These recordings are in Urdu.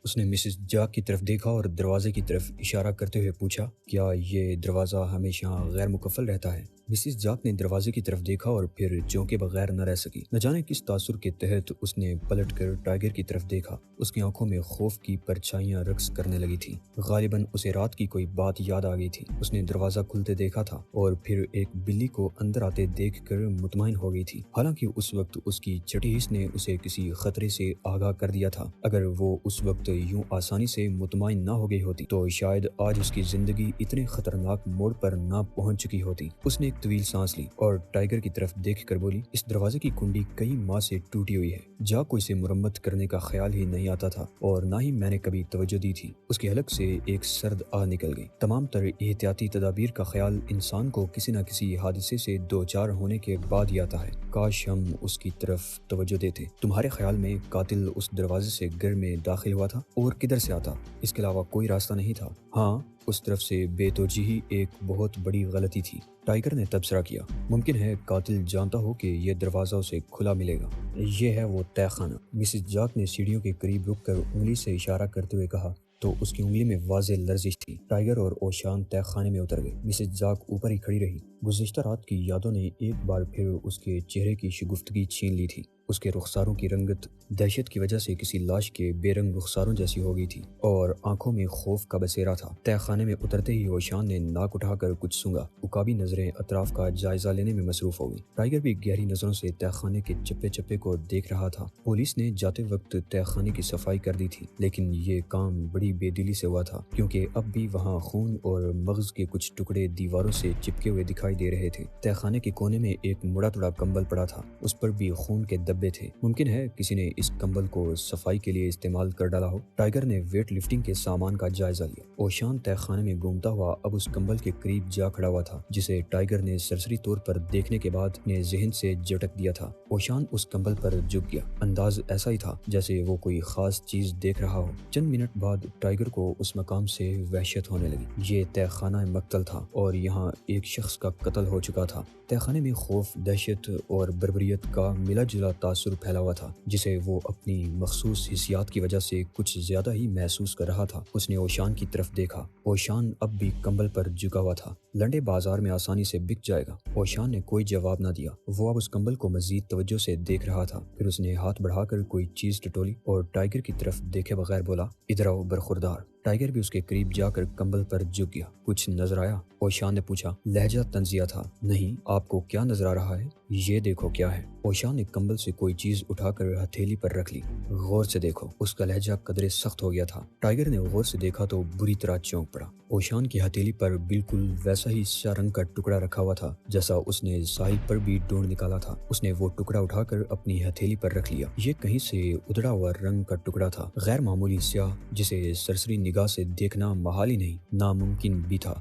اس نے مسز جاک کی طرف دیکھا اور دروازے کی طرف اشارہ کرتے ہوئے پوچھا، کیا یہ دروازہ ہمیشہ غیر مقفل رہتا ہے؟ مسز جاک نے دروازے کی طرف دیکھا اور پھر چونکے بغیر نہ رہ سکی۔ نہ جانے کس تاثر کے تحت اس نے پلٹ کر ٹائیگر کی طرف دیکھا۔ اس کی آنکھوں میں خوف کی پرچھائیاں رقص کرنے لگی تھی۔ غالباً اسے رات کی کوئی بات یاد آ گئی تھی۔ اس نے دروازہ کھلتے دیکھا تھا اور پھر ایک بلی کو اندر آتے دیکھ کر مطمئن ہو گئی تھی۔ حالانکہ اس وقت اس کی چھٹی حس نے اسے کسی خطرے سے آگاہ کر دیا تھا۔ اگر وہ اس وقت یوں آسانی سے مطمئن نہ ہو گئی ہوتی تو شاید آج اس کی زندگی اتنے خطرناک موڑ پر نہ پہنچ چکی ہوتی۔ اس نے ایک طویل سانس لی اور ٹائیگر کی طرف دیکھ کر بولی، اس دروازے کی کنڈی کئی ماہ سے ٹوٹی ہوئی ہے۔ جاک کو اسے مرمت کرنے کا خیال ہی نہیں آتا تھا اور نہ ہی میں نے کبھی توجہ دی تھی۔ اس کے حلق سے ایک سرد آہ نکل گئی۔ تمام تر احتیاطی تدابیر کا خیال انسان کو کسی نہ کسی حادثے سے دوچار ہونے کے بعد ہی آتا ہے۔ کاش ہم اس کی طرف توجہ دیتے۔ تمہارے خیال میں قاتل اس دروازے سے گھر میں داخل ہوا تھا اور کدھر سے آتا؟ اس کے علاوہ کوئی راستہ نہیں تھا؟ ہاں، اس طرف سے بے توجہی ایک بہت بڑی غلطی تھی، ٹائیگر نے تبصرہ کیا۔ ممکن ہے قاتل جانتا ہو کہ یہ دروازہ اسے کھلا ملے گا۔ یہ ہے وہ تہہ خانہ۔ مسز جاک نے سیڑھیوں کے قریب رک کر انگلی سے اشارہ کرتے ہوئے کہا تو اس کی انگلی میں واضح لرزش تھی۔ ٹائیگر اور اوشان تہہ خانے میں اتر گئے۔ مسز جاک اوپر ہی کھڑی رہی۔ گزشتہ رات کی یادوں نے ایک بار پھر اس کے چہرے کی شگفتگی چھین لی تھی۔ اس کے رخساروں کی رنگت دہشت کی وجہ سے کسی لاش کے بے رنگ رخساروں جیسی ہو گئی تھی اور آنکھوں میں خوف کا بسیرا تھا۔ تہہ خانے میں اترتے ہی اوشان نے ناک اٹھا کر کچھ سونگا۔ عقابی نظریں اطراف کا جائزہ لینے میں مصروف ہو گئی۔ ٹائیگر بھی گہری نظروں سے تہہ خانے کے چپے چپے کو دیکھ رہا تھا۔ پولیس نے جاتے وقت تہہ خانے کی صفائی کر دی تھی، لیکن یہ کام بڑی بے دلی سے ہوا تھا کیونکہ اب بھی وہاں خون اور مغز کے کچھ ٹکڑے دیواروں سے چپکے ہوئے دکھائی دے رہے تھے۔ تہہ خانے کے کونے میں ایک مڑا توڑا کمبل پڑا تھا، اس پر بھی خون کے دبے تھے۔ ممکن ہے کسی نے اس کمبل کو صفائی کے لیے استعمال کر ڈالا ہو۔ ٹائیگر نے ویٹ لفٹنگ کے سامان کا جائزہ لیا۔ اوشان تہہ خانے میں گھومتا ہوا اب اس کمبل کے قریب جا کھڑا ہوا تھا جسے ٹائیگر نے سرسری طور پر دیکھنے کے بعد اپنے ذہن سے جھٹک دیا تھا۔ اوشان اس کمبل پر جھک گیا۔ انداز ایسا ہی تھا جیسے وہ کوئی خاص چیز دیکھ رہا ہو۔ چند منٹ بعد ٹائیگر کو اس مقام سے وحشت ہونے لگی۔ یہ تہہ خانہ مقتل تھا اور یہاں ایک شخص کا قتل ہو چکا تھا۔ تہہ خانے میں خوف، دہشت اور بربریت کا ملا جلا تاثر پھیلا ہوا تھا جسے وہ اپنی مخصوص حسیات کی وجہ سے کچھ زیادہ ہی محسوس کر رہا تھا۔ اس نے اوشان کی طرف دیکھا۔ اوشان اب بھی کمبل پر جھکا ہوا تھا۔ لنڈے بازار میں آسانی سے بک جائے گا۔ اوشان نے کوئی جواب نہ دیا۔ وہ اب اس کمبل کو مزید توجہ سے دیکھ رہا تھا۔ پھر اس نے ہاتھ بڑھا کر کوئی چیز ٹٹولی اور ٹائیگر کی طرف دیکھے بغیر بولا، ادھر آؤ برخوردار۔ ٹائیگر بھی اس کے قریب جا کر کمبل پر جھک گیا۔ کچھ نظر آیا؟ اوشان نے پوچھا۔ لہجہ طنزیہ تھا۔ نہیں، آپ کو کیا نظر آ رہا ہے؟ یہ دیکھو کیا ہے۔ اوشان نے کمبل سے کوئی چیز اٹھا کر ہتھیلی پر رکھ لی۔ غور سے دیکھو۔ اس کا لہجہ قدرے سخت ہو گیا تھا۔ ٹائیگر نے غور سے دیکھا تو بری طرح چونک پڑا۔ اوشان کی ہتھیلی پر بالکل ویسا ہی سیاہ رنگ کا ٹکڑا رکھا ہوا تھا جیسا اس نے ساحل پر بھی ڈھونڈ نکالا تھا۔ اس نے وہ ٹکڑا اٹھا کر اپنی ہتھیلی پر رکھ لیا۔ یہ کہیں سے ادھڑا ہوا رنگ کا ٹکڑا تھا، غیر معمولی سیاہ، جسے سرسری نگاہ سے دیکھنا محال ہی نہیں، ناممکن بھی تھا۔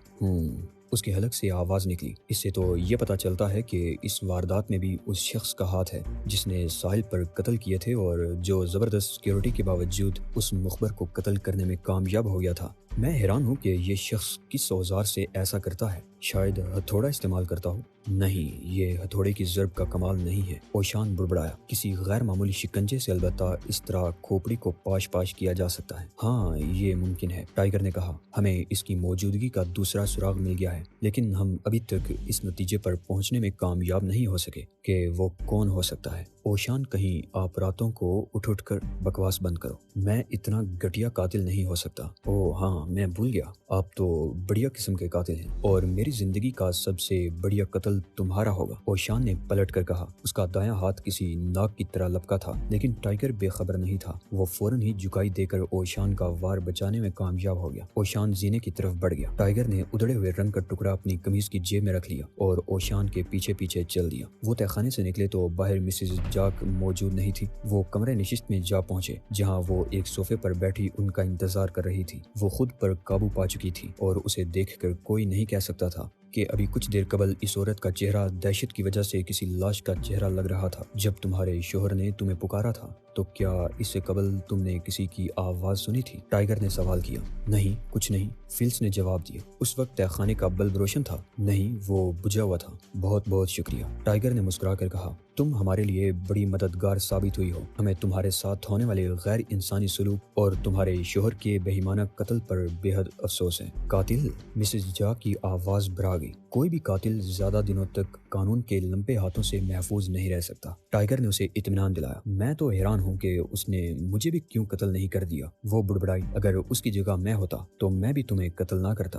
اس کے حلق سے آواز نکلی۔ اس سے تو یہ پتہ چلتا ہے کہ اس واردات میں بھی اس شخص کا ہاتھ ہے جس نے ساحل پر قتل کیے تھے اور جو زبردست سیکیورٹی کے باوجود اس مخبر کو قتل کرنے میں کامیاب ہو گیا تھا۔ میں حیران ہوں کہ یہ شخص کس اوزار سے ایسا کرتا ہے۔ شاید ہتھوڑا استعمال کرتا ہو۔ نہیں، یہ ہتھوڑے کی ضرب کا کمال نہیں ہے، اوشان بڑبڑایا۔ کسی غیر معمولی شکنجے سے البتہ اس طرح کھوپڑی کو پاش پاش کیا جا سکتا ہے۔ ہاں، یہ ممکن ہے، ٹائیگر نے کہا۔ ہمیں اس کی موجودگی کا دوسرا سراغ مل گیا ہے، لیکن ہم ابھی تک اس نتیجے پر پہنچنے میں کامیاب نہیں ہو سکے کہ وہ کون ہو سکتا ہے۔ اوشان، کہیں آپ راتوں کو اٹھ کر بکواس بند کرو۔ میں اتنا گھٹیا قاتل نہیں ہو سکتا۔ اوہ ہاں، میں بھول گیا، آپ تو بڑھیا قسم کے قاتل ہیں اور میری زندگی کا سب سے بڑھیا قتل تمہارا ہوگا، اوشان نے پلٹ کر کہا۔ اس کا دایاں ہاتھ کسی ناک کی طرح لپکا تھا، لیکن ٹائیگر بے خبر نہیں تھا۔ وہ فوراً ہی جھکائی دے کر اوشان کا وار بچانے میں کامیاب ہو گیا۔ اوشان زینے کی طرف بڑھ گیا۔ ٹائیگر نے ادھڑے ہوئے رنگ کا ٹکڑا اپنی قمیض کی جیب میں رکھ لیا اور اوشان کے پیچھے پیچھے چل دیا۔ وہ تہہ خانے سے نکلے تو باہر مسز جاک موجود نہیں تھی۔ وہ کمرے نشست میں جا پہنچے جہاں وہ ایک صوفے پر بیٹھی ان کا انتظار کر رہی تھی۔ وہ خود پر قابو پا چکی تھی اور اسے دیکھ کر کوئی نہیں کہہ سکتا تھا کہ ابھی کچھ دیر قبل اس عورت کا چہرہ دہشت کی وجہ سے کسی لاش کا چہرہ لگ رہا تھا۔ جب تمہارے شوہر نے تمہیں پکارا تھا تو کیا اس سے قبل تم نے کسی کی آواز سنی تھی؟ ٹائیگر نے سوال کیا۔ نہیں، کچھ نہیں، فلس نے جواب دیا۔ اس وقت تہ خانے کا بلب روشن تھا؟ نہیں، وہ بجھا ہوا تھا۔ بہت بہت شکریہ، ٹائیگر نے مسکرا کر کہا۔ تم ہمارے لیے بڑی مددگار ثابت ہوئی ہو۔ ہمیں تمہارے ساتھ ہونے والے غیر انسانی سلوک اور تمہارے شوہر کے بےایمانہ قتل پر بے حد افسوس ہے۔ قاتل؟ مسز جاک کی آواز بھرا گئی۔ کوئی بھی قاتل زیادہ دنوں تک قانون کے لمبے ہاتھوں سے محفوظ نہیں رہ سکتا۔ ٹائیگر نے اسے اطمینان دلایا۔ میں تو حیران ہوں کہ اس نے مجھے بھی کیوں قتل نہیں کر دیا۔ وہ بڑبڑائی۔ اگر اس کی جگہ میں ہوتا تو میں بھی تمہیں قتل نہ کرتا۔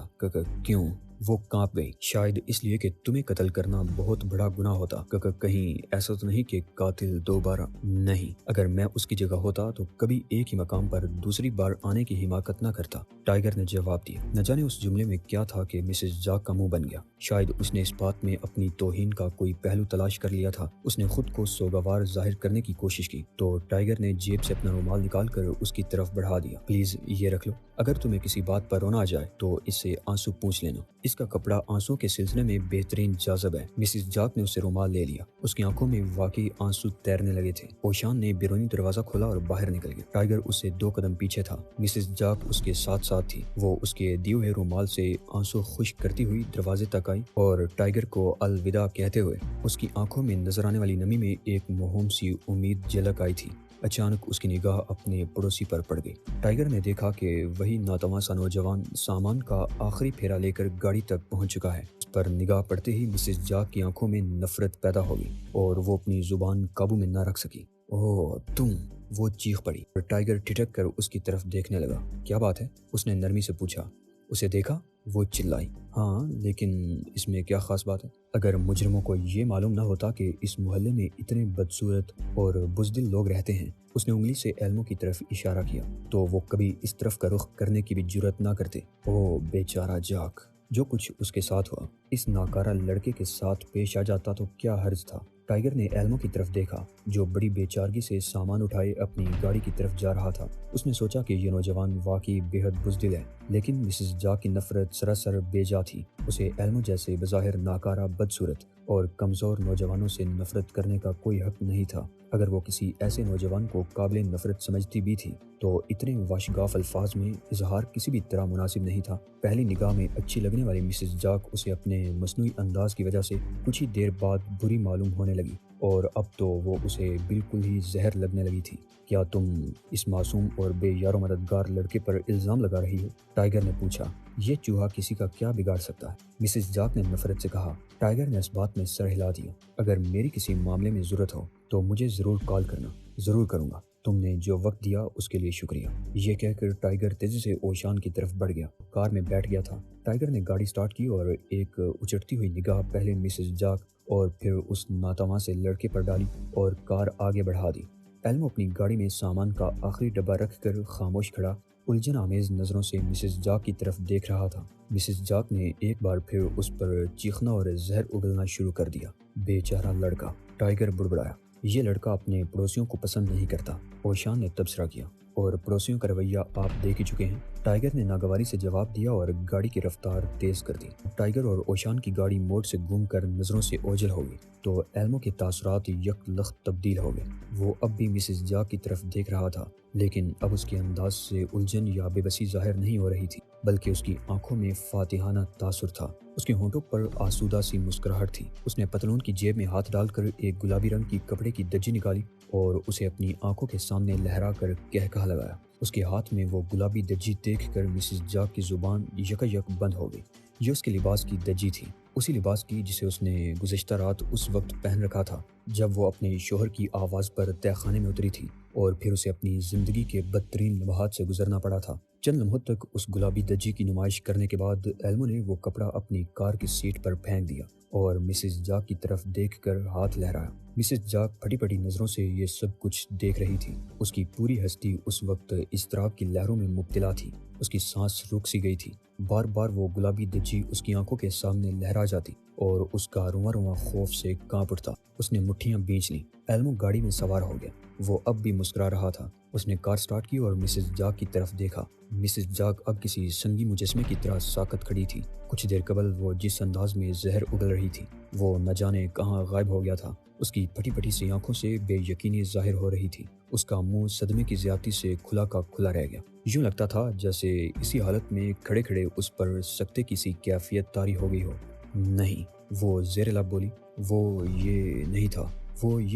کیوں؟ وہ کانپ گئی۔ شاید اس لیے کہ تمہیں قتل کرنا بہت بڑا گناہ ہوتا۔ کہیں ایسا تو نہیں کہ قاتل دوبارہ؟ نہیں، اگر میں اس کی جگہ ہوتا تو کبھی ایک ہی مقام پر دوسری بار آنے کی حماقت نہ کرتا، ٹائیگر نے جواب دیا۔ نہ جانے اس جملے میں کیا تھا کہ مسز جاک کا منہ بن گیا۔ شاید اس نے اس بات میں اپنی توہین کا کوئی پہلو تلاش کر لیا تھا۔ اس نے خود کو سوگوار ظاہر کرنے کی کوشش کی تو ٹائیگر نے جیب سے اپنا رومال نکال کر اس کی طرف بڑھا دیا۔ پلیز یہ رکھ لو، اگر تمہیں کسی بات پر رونا آ جائے تو اس سے آنسو پوچھ لینا۔ اس کا کپڑا آنسو کے سلسلے میں بہترین جاذب ہے۔ مسز جاک نے اسے رومال لے لیا۔ اس کی آنکھوں میں واقعی آنسو تیرنے لگے تھے۔ اوشان نے بیرونی دروازہ کھولا اور باہر نکل گیا۔ ٹائیگر اس سے 2 قدم پیچھے تھا۔ مسز جاک اس کے ساتھ ساتھ تھی۔ وہ اس کے دیے ہوئے رومال سے آنسو خشک کرتی ہوئی دروازے تک آئی اور ٹائیگر کو الوداع کہتے ہوئے اس کی آنکھوں میں نظر آنے والی نمی میں ایک موہوم سی امید جھلک آئی تھی۔ اچانک اس کی نگاہ اپنے پڑوسی پر پڑ گئی۔ ٹائیگر نے دیکھا کہ وہی ناتواں سا نوجوان سامان کا آخری پھیرا لے کر گاڑی تک پہنچ چکا ہے۔ اس پر نگاہ پڑتے ہی مسز جاک کی آنکھوں میں نفرت پیدا ہو گئی اور وہ اپنی زبان قابو میں نہ رکھ سکی۔ اوہ تم! وہ چیخ پڑی اور ٹائیگر ٹھٹک کر اس کی طرف دیکھنے لگا۔ کیا بات ہے؟ اس نے نرمی سے پوچھا۔ اسے دیکھا؟ وہ چلائی۔ ہاں، لیکن اس میں کیا خاص بات ہے؟ اگر مجرموں کو یہ معلوم نہ ہوتا کہ اس محلے میں اتنے بدصورت اور بزدل لوگ رہتے ہیں، اس نے انگلی سے ایلمو کی طرف اشارہ کیا، تو وہ کبھی اس طرف کا رخ کرنے کی بھی جرات نہ کرتے۔ اوہ بیچارہ جاک! جو کچھ اس کے ساتھ ہوا، اس ناکارہ لڑکے کے ساتھ پیش آ جاتا تو کیا حرج تھا؟ ٹائیگر نے ایلمو کی طرف دیکھا جو بڑی بے چارگی سے سامان اٹھائے اپنی گاڑی کی طرف جا رہا تھا۔ اس نے سوچا کہ یہ نوجوان واقعی بے حد بزدل ہے، لیکن مسز جاک کی نفرت سراسر بے جا تھی۔ اسے ایلمو جیسے بظاہر ناکارہ، بدصورت اور کمزور نوجوانوں سے نفرت کرنے کا کوئی حق نہیں تھا۔ اگر وہ کسی ایسے نوجوان کو قابل نفرت سمجھتی بھی تھی تو اتنے واشگاف الفاظ میں اظہار کسی بھی طرح مناسب نہیں تھا۔ پہلی نگاہ میں اچھی لگنے والی مسز جاک اسے اپنے مصنوعی انداز کی وجہ سے کچھ ہی دیر بعد بری معلوم ہونے لگی اور اب تو وہ اسے بالکل ہی زہر لگنے لگی تھی۔ کیا تم اس معصوم اور بے یار و مددگار لڑکے پر الزام لگا رہی ہو؟ ٹائیگر نے پوچھا۔ یہ چوہا کسی کا کیا بگاڑ سکتا ہے؟ مسز جاک نے نفرت سے کہا۔ ٹائیگر نے اس بات میں سر ہلا دیا۔ اگر میری کسی معاملے میں ضرورت ہو تو مجھے ضرور کال کرنا، ضرور کروں گا۔ تم نے جو وقت دیا اس کے لیے شکریہ۔ یہ کہہ کر ٹائیگر تیزی سے اوشان کی طرف بڑھ گیا۔ کار میں بیٹھ گیا تھا۔ ٹائیگر نے گاڑی سٹارٹ کی اور ایک اچٹتی ہوئی نگاہ پہلے مسز جاک اور پھر اس ناتواں سے لڑکے پر ڈالی اور کار آگے بڑھا دی۔ ایلمو اپنی گاڑی میں سامان کا آخری ڈبہ رکھ کر خاموش کھڑا الجھن آمیز نظروں سے مسز جاک کی طرف دیکھ رہا تھا۔ مسز جاک نے ایک بار پھر اس پر چیخنا اور زہر اگلنا شروع کر دیا۔ بیچارہ لڑکا، ٹائیگر بڑبڑایا۔ یہ لڑکا اپنے پڑوسیوں کو پسند نہیں کرتا، اوشان نے تبصرہ کیا، اور پڑوسیوں کا رویہ آپ دیکھ ہی چکے ہیں۔ ٹائیگر نے ناگواری سے جواب دیا اور گاڑی کی رفتار تیز کر دی۔ ٹائیگر اور اوشان کی گاڑی موڑ سے گم کر نظروں سے اوجھل ہو گئی تو ایلمو کے تاثرات یک لخت تبدیل ہو گئے۔ وہ اب بھی مسز جاک کی طرف دیکھ رہا تھا، لیکن اب اس کے انداز سے الجھن یا بے بسی ظاہر نہیں ہو رہی تھی، بلکہ اس کی آنکھوں میں فاتحانہ تاثر تھا۔ اس کے ہونٹوں پر آسودہ سی مسکراہٹ تھی۔ اس نے پتلون کی جیب میں ہاتھ ڈال کر ایک گلابی رنگ کی کپڑے کی دجی نکالی اور اسے اپنی آنکھوں کے سامنے لہرا کر کہکہا لگایا۔ اس کے ہاتھ میں وہ گلابی دجی دیکھ کر مسز جاک کی زبان یکایک بند ہو گئی۔ یہ اس کے لباس کی دجی تھی، اسی لباس کی جسے اس نے گزشتہ رات اس وقت پہن رکھا تھا جب وہ اپنے شوہر کی آواز پر تہ خانے میں اتری تھی اور پھر اسے اپنی زندگی کے بدترین لمحات سے گزرنا پڑا تھا۔ چند لمحوں تک اس گلابی دجی کی نمائش کرنے کے بعد ایلمو نے وہ کپڑا اپنی کار کی سیٹ پر پھینک دیا اور مسز جاک کی طرف دیکھ کر ہاتھ لہرایا۔ مسز جاک پھٹی پھٹی نظروں سے یہ سب کچھ دیکھ رہی تھی۔ اس کی پوری ہستی اس وقت اضطراب کی لہروں میں مبتلا تھی۔ اس کی سانس رک سی گئی تھی۔ بار بار وہ گلابی دجی اس کی آنکھوں کے سامنے لہرا جاتی اور اس کا رواں رواں خوف سے کانپ اٹھتا۔ اس نے مٹھیاں بھینچ لیں۔ ایلمو گاڑی میں سوار ہو گیا۔ وہ اب بھی مسکرا رہا تھا۔ اس نے کار سٹارٹ کی اور مسز جاک کی طرف دیکھا۔ مسز جاک اب کسی سنگی مجسمے کی طرح ساکت کھڑی تھی۔ کچھ دیر قبل وہ جس انداز میں زہر اگل رہی تھی وہ نہ جانے کہاں غائب ہو گیا تھا۔ اس کی پھٹی پھٹی سی آنکھوں سے بے یقینی ظاہر ہو رہی تھی۔ اس کا منہ صدمے کی زیادتی سے کھلا کا کھلا رہ گیا۔ یوں لگتا تھا جیسے اسی حالت میں کھڑے کھڑے اس پر سکتے کی سی کیفیت طاری ہو گئی ہو۔ نہیں، وہ زیر لب بولی، وہ یہ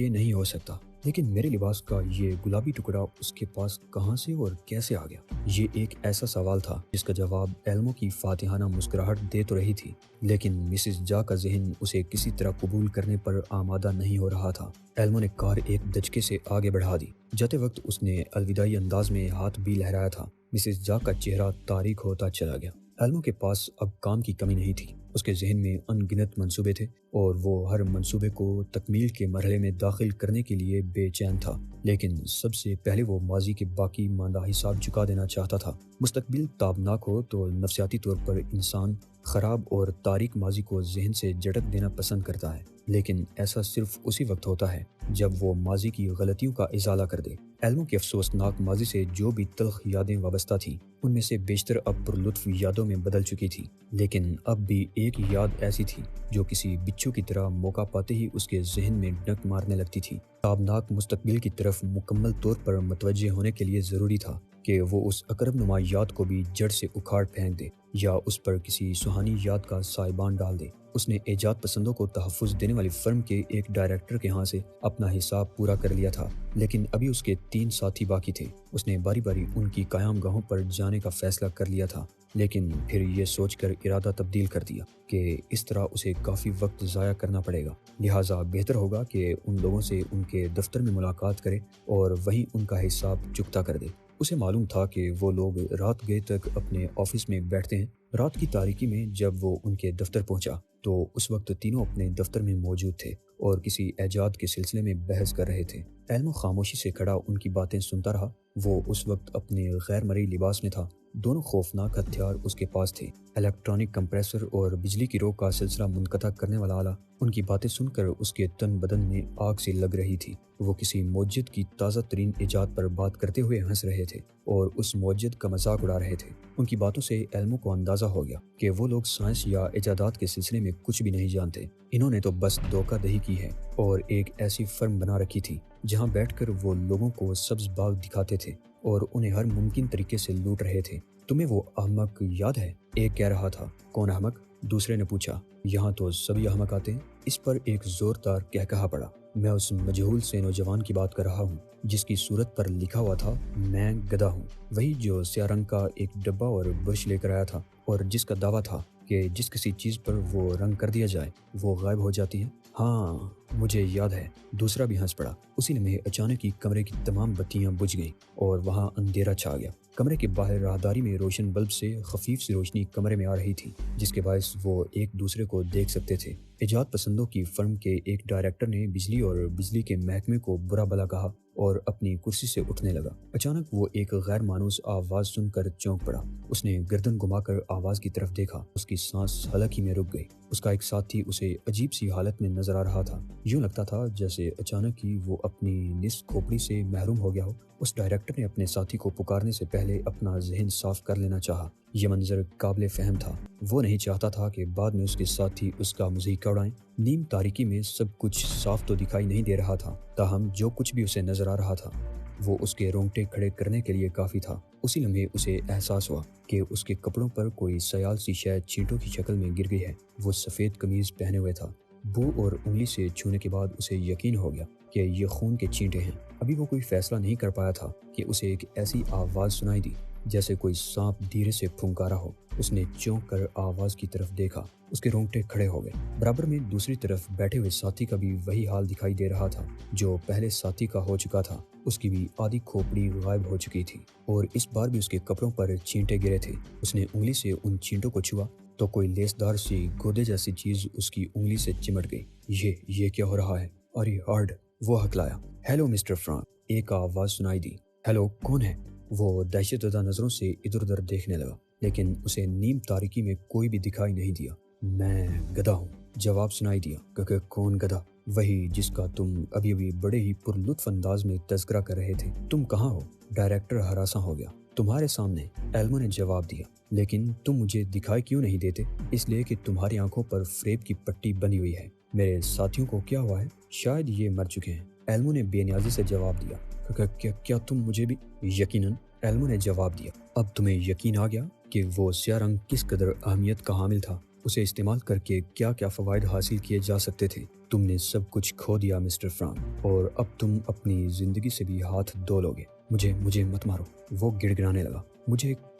نہیں ہو سکتا۔ لیکن میرے لباس کا یہ گلابی ٹکڑا اس کے پاس کہاں سے اور کیسے آ گیا؟ یہ ایک ایسا سوال تھا جس کا جواب ایلمو کی فاتحانہ مسکراہٹ دے تو رہی تھی، لیکن مسز جا کا ذہن اسے کسی طرح قبول کرنے پر آمادہ نہیں ہو رہا تھا۔ ایلمو نے کار ایک دھچکے سے آگے بڑھا دی۔ جاتے وقت اس نے الوداعی انداز میں ہاتھ بھی لہرایا تھا۔ مسز جا کا چہرہ تاریک ہوتا چلا گیا۔ ایلمو کے پاس اب کام کی کمی نہیں تھی۔ اس کے ذہن میں ان گنت منصوبے تھے اور وہ ہر منصوبے کو تکمیل کے مرحلے میں داخل کرنے کے لیے بے چین تھا، لیکن سب سے پہلے وہ ماضی کے باقی ماندہ حساب چکا دینا چاہتا تھا۔ مستقبل تابناک ہو تو نفسیاتی طور پر انسان خراب اور تاریک ماضی کو ذہن سے جھٹک دینا پسند کرتا ہے، لیکن ایسا صرف اسی وقت ہوتا ہے جب وہ ماضی کی غلطیوں کا ازالہ کر دے۔ ایلمو کے افسوسناک ماضی سے جو بھی تلخ یادیں وابستہ تھیں ان میں سے بیشتر اب پرلطف یادوں میں بدل چکی تھی، لیکن اب بھی ایک یاد ایسی تھی جو کسی بچھو کی طرح موقع پاتے ہی اس کے ذہن میں ڈنک مارنے لگتی تھی۔ تابناک مستقبل کی طرف مکمل طور پر متوجہ ہونے کے لیے ضروری تھا کہ وہ اس اقرب نما یاد کو بھی جڑ سے اکھاڑ پھینک دے یا اس پر کسی سہانی یاد کا سائبان ڈال دے۔ اس نے ایجاد پسندوں کو تحفظ دینے والی فرم کے ایک ڈائریکٹر کے ہاں سے اپنا حساب پورا کر لیا تھا، لیکن ابھی اس کے 3 ساتھی باقی تھے۔ اس نے باری باری ان کی قیام گاہوں پر جانے کا فیصلہ کر لیا تھا، لیکن پھر یہ سوچ کر ارادہ تبدیل کر دیا کہ اس طرح اسے کافی وقت ضائع کرنا پڑے گا، لہٰذا بہتر ہوگا کہ ان لوگوں سے ان کے دفتر میں ملاقات کرے اور وہیں ان کا حساب چکتا کر دے۔ اسے معلوم تھا کہ وہ لوگ رات گئے تک اپنے آفس میں بیٹھتے ہیں۔ رات کی تاریکی میں جب وہ ان کے دفتر پہنچا تو اس وقت تینوں اپنے دفتر میں موجود تھے اور کسی ایجاد کے سلسلے میں بحث کر رہے تھے۔ ایلمو خاموشی سے کھڑا ان کی باتیں سنتا رہا۔ وہ اس وقت اپنے غیر مرئی لباس میں تھا۔ دونوں خوفناک ہتھیار اس کے پاس تھے، الیکٹرانک کمپریسر اور بجلی کی رو کا سلسلہ منقطع کرنے والا آلہ۔ ان کی باتیں سن کر اس کے تن بدن میں آگ سی لگ رہی تھی۔ وہ کسی موجد کی تازہ ترین ایجاد پر بات کرتے ہوئے ہنس رہے تھے اور اس موجد کا مذاق اڑا رہے تھے۔ ان کی باتوں سے ایلمو کو اندازہ ہو گیا کہ وہ لوگ سائنس یا ایجادات کے سلسلے میں کچھ بھی نہیں جانتے۔ انہوں نے تو بس دھوکہ دہی کی ہے اور ایک ایسی فرم بنا رکھی تھی جہاں بیٹھ کر وہ لوگوں کو سبز باغ دکھاتے تھے اور انہیں ہر ممکن طریقے سے لوٹ رہے تھے۔ تمہیں وہ احمق یاد ہے؟ ایک کہہ رہا تھا۔ کون احمق؟ دوسرے نے پوچھا۔ یہاں تو سبھی احمق آتے ہیں۔ اس پر ایک زوردار کہا پڑا۔ میں اس مجہول سے نوجوان کی بات کر رہا ہوں جس کی صورت پر لکھا ہوا تھا میں گدھا ہوں، وہی جو سیاہ رنگ کا ایک ڈبہ اور برش لے کر آیا تھا اور جس کا دعویٰ تھا کہ جس کسی چیز پر وہ رنگ کر دیا جائے وہ غائب ہو جاتی ہے۔ ہاں مجھے یاد ہے۔ دوسرا بھی ہنس پڑا۔ اسی لمحے اچانک ہی کمرے کی تمام بتیاں بجھ گئیں اور وہاں اندھیرا چھا گیا۔ کمرے کے باہر راہداری میں روشن بلب سے خفیف سی روشنی کمرے میں آ رہی تھی جس کے باعث وہ ایک دوسرے کو دیکھ سکتے تھے۔ ایجاد پسندوں کی فرم کے ایک ڈائریکٹر نے بجلی اور بجلی کے محکمے کو برا بھلا کہا اور اپنی کرسی سے اٹھنے لگا۔ اچانک وہ ایک غیر مانوس آواز سن کر چونک پڑا۔ اس نے گردن گھما کر آواز کی طرف دیکھا۔ اس کی سانس حلق ہی میں رک گئی۔ اس کا ایک ساتھی اسے عجیب سی حالت میں نظر آ رہا تھا۔ یوں لگتا تھا جیسے اچانک ہی وہ اپنی نصف کھوپڑی سے محروم ہو گیا ہو۔ اس ڈائریکٹر نے اپنے ساتھی کو پکارنے سے پہلے اپنا ذہن صاف کر لینا چاہا۔ یہ منظر قابل فہم تھا۔ وہ نہیں چاہتا تھا کہ بعد میں اس کے ساتھی اس کا مذیقہ اڑائیں۔ نیم تاریکی میں سب کچھ صاف تو دکھائی نہیں دے رہا تھا، تاہم جو کچھ بھی اسے نظر آ رہا تھا وہ اس کے رونگٹے کھڑے کرنے کے لیے کافی تھا۔ اسی لمحے اسے احساس ہوا کہ اس کے کپڑوں پر کوئی سیال سی شے چینٹوں کی شکل میں گر گئی ہے۔ وہ سفید قمیض پہنے ہوئے تھا۔ بو اور انگلی سے چھونے کے بعد اسے یقین ہو گیا کہ یہ خون کے چینٹے ہیں۔ ابھی وہ کوئی فیصلہ نہیں کر پایا تھا کہ اسے ایک ایسی آواز سنائی دی جیسے کوئی سانپ دھیرے سے پھنکارا ہو۔ اس نے چونک کر آواز کی طرف دیکھا۔ اس کے رونگٹے کھڑے ہو گئے۔ برابر میں دوسری طرف بیٹھے ہوئے ساتھی کا بھی وہی حال دکھائی دے رہا تھا جو پہلے ساتھی کا ہو چکا تھا۔ اس کی بھی آدھی کھوپڑی غائب ہو چکی تھی اور اس بار بھی اس کے کپڑوں پر چینٹے گرے تھے۔ اس نے انگلی سے ان چینٹوں کو چھوا تو کوئی لیسدار سی گودے جیسی چیز اس کی انگلی سے چمٹ گئی۔ یہ کیا ہو رہا ہے؟ ارے ہارڈ! وہ ہکلایا۔ Hello mister Franck! ایک آواز سنائی دی۔ ہیلو، کون ہے؟ وہ دہشت زدہ نظروں سے ادھر ادھر دیکھنے لگا لیکن اسے نیم تاریکی میں کوئی بھی دکھائی نہیں دیا۔ میں گدھا ہوں، جواب سنائی دیا۔ کون گدھا؟ وہی جس کا تم ابھی ابھی بڑے ہی پرلطف انداز میں تذکرہ کر رہے تھے۔ تم کہاں ہو؟ ڈائریکٹر ہراساں ہو گیا۔ تمہارے سامنے، ایلمو نے جواب دیا، لیکن تم مجھے دکھائی کیوں نہیں دیتے؟ اس لیے کہ تمہاری آنکھوں پر فریب کی پٹی بندھی ہوئی ہے۔ میرے ساتھیوں کو کیا ہوا ہے؟ شاید یہ مر چکے ہیں، ایلمو نے بے نیازی سے جواب دیا۔ کیا تم مجھے بھی؟ یقیناً، ایلمو نے جواب دیا۔ اب تمہیں یقین آ گیا کہ وہ سیاہ رنگ کس قدر اہمیت کا حامل تھا، اسے استعمال کر کے کیا کیا فوائد حاصل کیے جا سکتے تھے۔ تم نے سب کچھ کھو دیا مسٹر فرانک، اور اب تم اپنی زندگی سے بھی ہاتھ دھو لو گے۔ مجھے مت مارو، وہ گڑ گڑانے لگا۔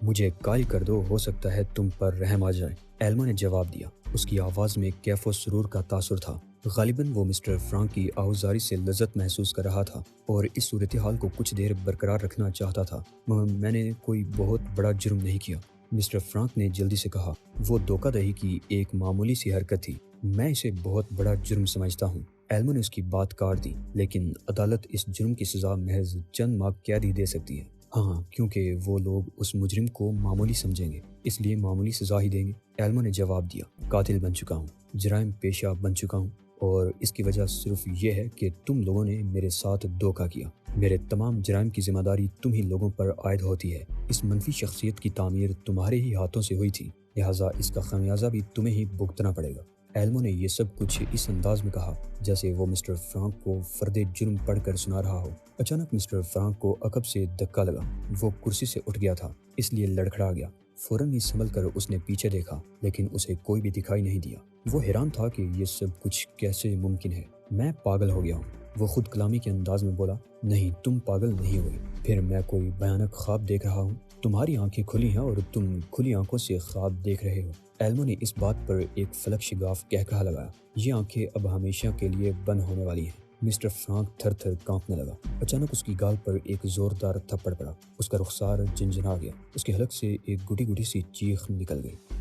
مجھے قائل کر دو، ہو سکتا ہے تم پر رحم آ جائے، ایلمو نے جواب دیا۔ اس کی آواز میں کیف و سرور کا تاثر تھا۔ غالباً وہ مسٹر فرانک کی آہوزاری سے لذت محسوس کر رہا تھا اور اس صورتحال کو کچھ دیر برقرار رکھنا چاہتا تھا۔ میں نے کوئی بہت بڑا جرم نہیں کیا، مسٹر فرانک نے جلدی سے کہا۔ وہ دھوکہ دہی کی ایک معمولی سی حرکت تھی۔ میں اسے بہت بڑا جرم سمجھتا ہوں۔ ایلمو نے اس کی بات کاٹ دی۔ لیکن عدالت اس جرم کی سزا محض چند ماہ قید ہی دے سکتی ہے۔ ہاں، کیونکہ وہ لوگ اس مجرم کو معمولی سمجھیں گے، اس لیے معمولی سزا ہی دیں گے، ایلمو نے جواب دیا۔ قاتل بن چکا ہوں، جرائم پیشہ بن چکا ہوں، اور اس کی وجہ صرف یہ ہے کہ تم لوگوں نے میرے ساتھ دھوکہ کیا۔ میرے تمام جرائم کی ذمہ داری تم ہی لوگوں پر عائد ہوتی ہے۔ اس منفی شخصیت کی تعمیر تمہارے ہی ہاتھوں سے ہوئی تھی، لہٰذا اس کا خمیازہ بھی تمہیں ہی بھگتنا پڑے گا۔ ایلمو نے یہ سب کچھ اس انداز میں کہا جیسے وہ مسٹر فرانک کو فرد جرم پڑھ کر سنا رہا ہو۔ اچانک مسٹر فرانک کو عقب سے دھکا لگا۔ وہ کرسی سے اٹھ گیا تھا، اس لیے لڑکھڑا گیا۔ فوراً ہی سنبھل کر اس نے پیچھے دیکھا، لیکن اسے کوئی بھی دکھائی نہیں دیا۔ وہ حیران تھا کہ یہ سب کچھ کیسے ممکن ہے۔ میں پاگل ہو گیا ہوں، وہ خود کلامی کے انداز میں بولا۔ نہیں، تم پاگل نہیں ہوئے، پھر میں کوئی بھیانک خواب دیکھ رہا ہوں۔ تمہاری آنکھیں کھلی ہیں اور تم کھلی آنکھوں سے خواب دیکھ رہے ہو۔ ایلمو نے اس بات پر ایک فلک شگاف قہقہا لگایا۔ یہ آنکھیں اب ہمیشہ کے لیے بند ہونے والی ہیں۔ مسٹر فرانک تھر تھر کانپنے لگا۔ اچانک اس کی گال پر ایک زوردار تھپڑ پڑا۔ اس کا رخسار جنجنا گیا۔ اس کے حلق سے ایک گڈی گڈی سی چیخ نکل گئی۔